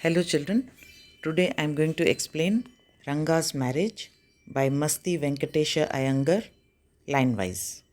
Hello children, today I am going to explain Ranga's marriage by Masti Venkatesha Iyengar, linewise.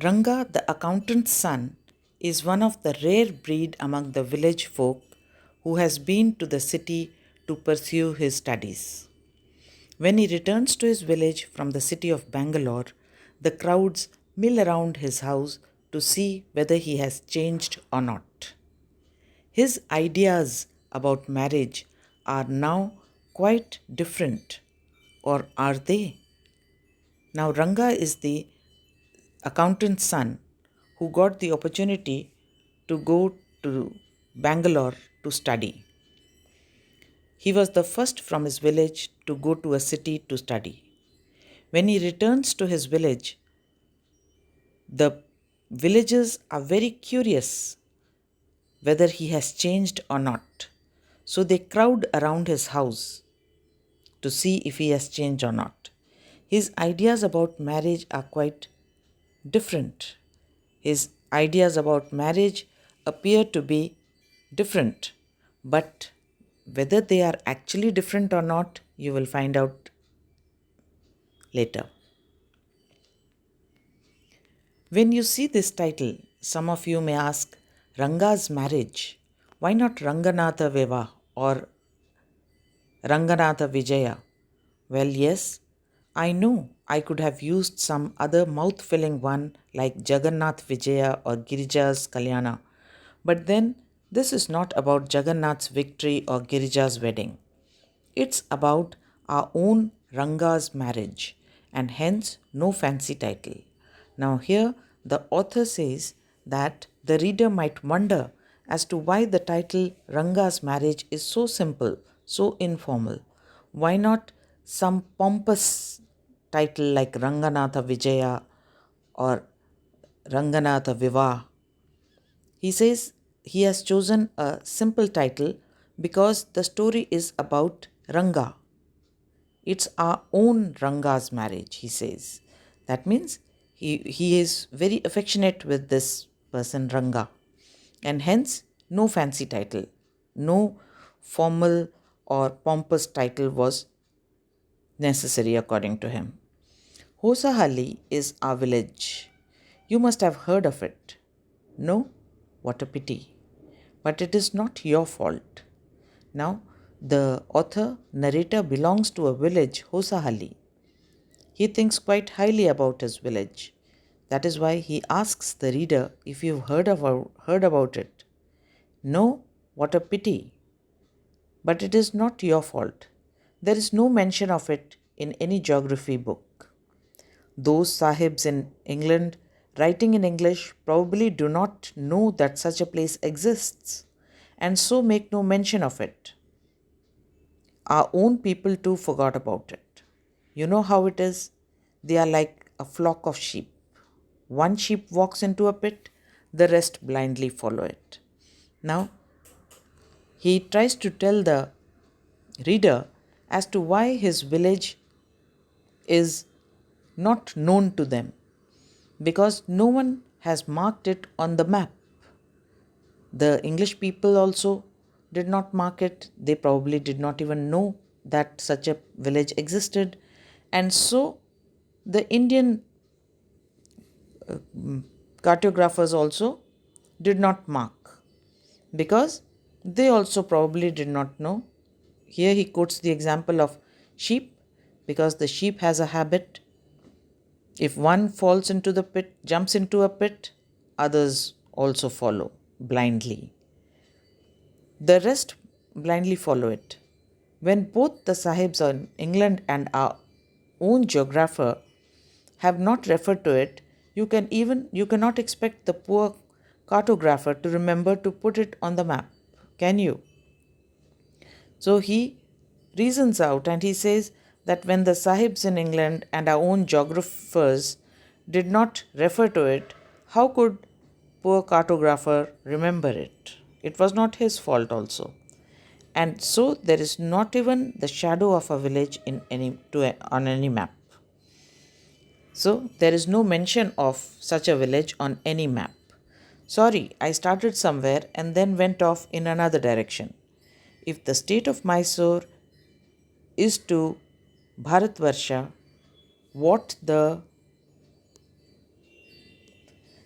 Ranga, the accountant's son, is one of the rare breed among the village folk who has been to the city to pursue his studies. When he returns to his village from the city of Bangalore, the crowds mill around his house to see whether he has changed or not. His ideas about marriage are now quite different, or are they? Now, Ranga is the accountant's son who got the opportunity to go to Bangalore to study. He was the first from his village to go to a city to study. When he returns to his village, the villagers are very curious whether he has changed or not. So they crowd around his house to see if he has changed or not. His ideas about marriage are quite different. His ideas about marriage appear to be different, but whether they are actually different or not, you will find out later. When you see this title, some of you may ask, Ranga's marriage, why not Ranganatha Viva or Ranganatha Vijaya? Well, yes, I know I could have used some other mouth filling one like Jagannath Vijaya or Girija's Kalyana, but then this is not about Jagannath's victory or Girija's wedding. It's about our own Ranga's marriage, and hence no fancy title. Now, here the author says that the reader might wonder as to why the title Ranga's marriage is so simple, so informal. Why not some pompous title like Ranganatha Vijaya or Ranganatha Viva? He says he has chosen a simple title because the story is about Ranga. It's our own Ranga's marriage, he says. That means he is very affectionate with this person, Ranga. And hence, no fancy title, no formal or pompous title was necessary according to him. Hosahalli is our village. You must have heard of it. No? What a pity. But it is not your fault. Now, the author, narrator belongs to a village, Hosahalli. He thinks quite highly about his village. That is why he asks the reader if you've heard about it. No, what a pity. But it is not your fault. There is no mention of it in any geography book. Those sahibs in England writing in English probably do not know that such a place exists and so make no mention of it. Our own people too forgot about it. You know how it is? They are like a flock of sheep. One sheep walks into a pit, the rest blindly follow it. Now, he tries to tell the reader as to why his village is not known to them, because no one has marked it on the map. The English people also did not mark it. They probably did not even know that such a village existed. And so the Indian cartographers also did not mark because they also probably did not know. Here he quotes the example of sheep because the sheep has a habit. If one falls into the pit, jumps into a pit, others also follow blindly. The rest blindly follow it. When both the sahibs in England and our own geographer have not referred to it, you cannot expect the poor cartographer to remember to put it on the map, can you? So he reasons out and he says that when the sahibs in England and our own geographers did not refer to it, how could poor cartographer remember it? It was not his fault also. And so there is not even the shadow of a village on any map. So there is no mention of such a village on any map. Sorry, I started somewhere and then went off in another direction. If the state of Mysore is to Bharatvarsha what the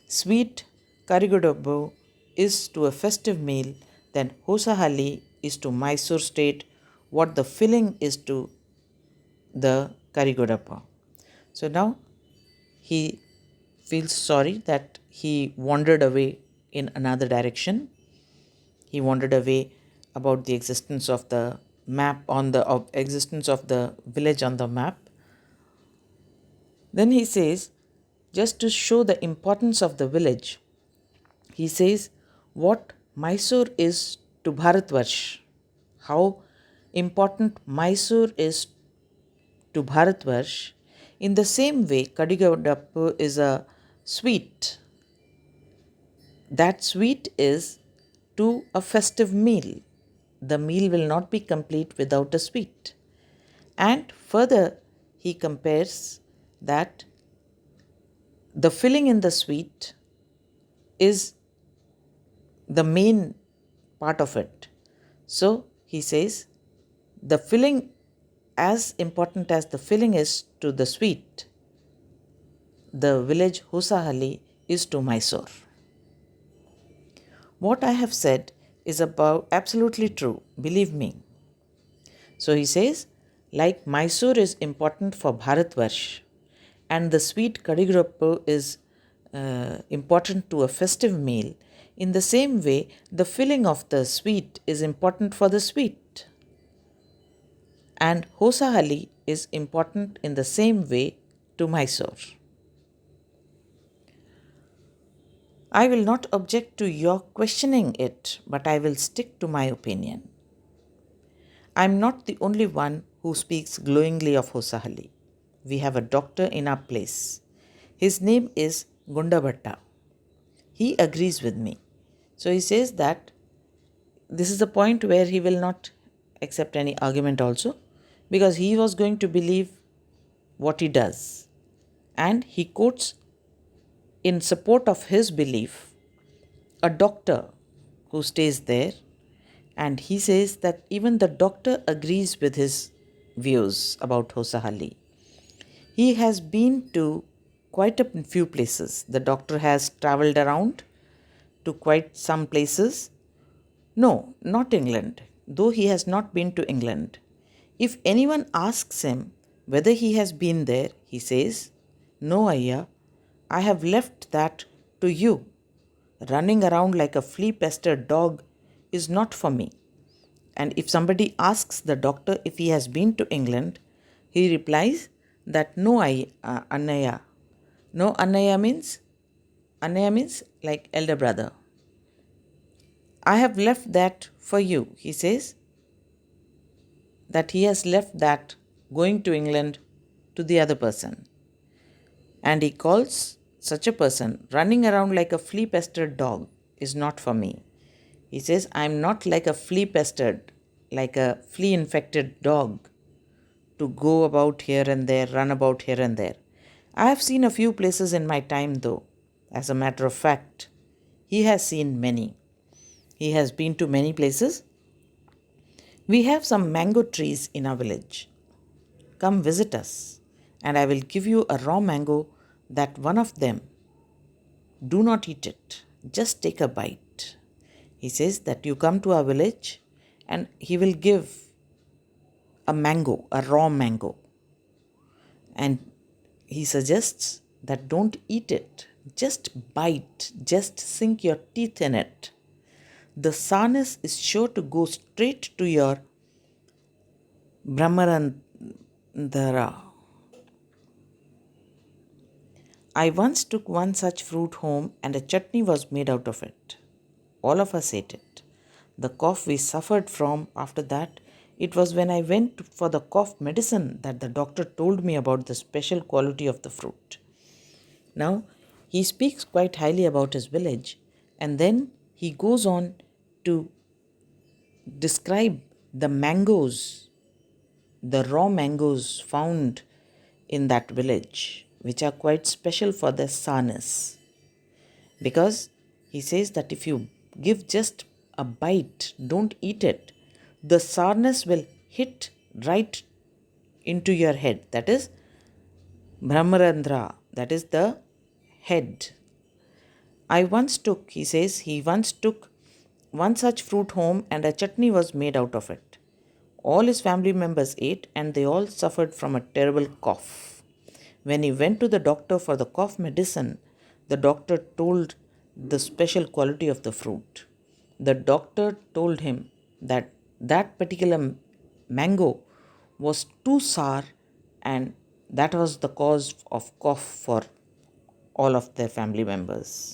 sweet Karigodabbu is to a festive meal, then Hosahali is to Mysore state what the filling is to the Karigodappa. So now he feels sorry that he wandered away in another direction. He wandered away about the existence of the map on the existence of the village on the map. Then he says, just to show the importance of the village, he says what Mysore is to Bharatvarsh, how important Mysore is to Bharatvarsh. In the same way, Kadigadappu is a sweet. That sweet is to a festive meal. The meal will not be complete without a sweet. And further, he compares that the filling in the sweet is the main part of it. So he says the filling, as important as the filling is to the sweet, the village Hosahali is to Mysore. What I have said is about absolutely true, believe me. So he says, like Mysore is important for Bharatvarsh and the sweet Kadigrappu is important to a festive meal, in the same way, the filling of the sweet is important for the sweet. And Hosahali is important in the same way to Mysore. I will not object to your questioning it, but I will stick to my opinion. I am not the only one who speaks glowingly of Hosahali. We have a doctor in our place. His name is Gundabhatta. He agrees with me. So he says that this is the point where he will not accept any argument also, because he was going to believe what he does. And he quotes in support of his belief a doctor who stays there, and he says that even the doctor agrees with his views about Hosahali. He has been to quite a few places. The doctor has traveled around to quite some places. No, not England, though he has not been to England. If anyone asks him whether he has been there, he says, "No, Ayya, I have left that to you. Running around like a flea pestered dog is not for me." And if somebody asks the doctor if he has been to England, he replies that no, Annaya. No, Annaya means like elder brother. I have left that for you, he says, that he has left that going to England to the other person. And he calls such a person running around like a flea pestered dog is not for me. He says, I am not like a flea pestered, like a flea infected dog to go about here and there, run about here and there. I have seen a few places in my time, though. As a matter of fact, he has seen many. He has been to many places. We have some mango trees in our village. Come visit us, and I will give you a raw mango, that one of them. Do not eat it, just take a bite. He says that you come to our village and he will give a mango, a raw mango. And he suggests that don't eat it, just bite, just sink your teeth in it. The sourness is sure to go straight to your Brahmarandhara. I once took one such fruit home and a chutney was made out of it. All of us ate it. The cough we suffered from after that, it was when I went for the cough medicine that the doctor told me about the special quality of the fruit. Now, he speaks quite highly about his village, and then he goes on to describe the mangoes, the raw mangoes found in that village, which are quite special for their sourness. Because He says that if you give just a bite, don't eat it, the sourness will hit right into your head. That is Brahmarandra, that is the head. He says, he once took one such fruit home and a chutney was made out of it. All his family members ate and they all suffered from a terrible cough. When he went to the doctor for the cough medicine, the doctor told the special quality of the fruit. The doctor told him that that particular mango was too sour and that was the cause of cough for all of their family members.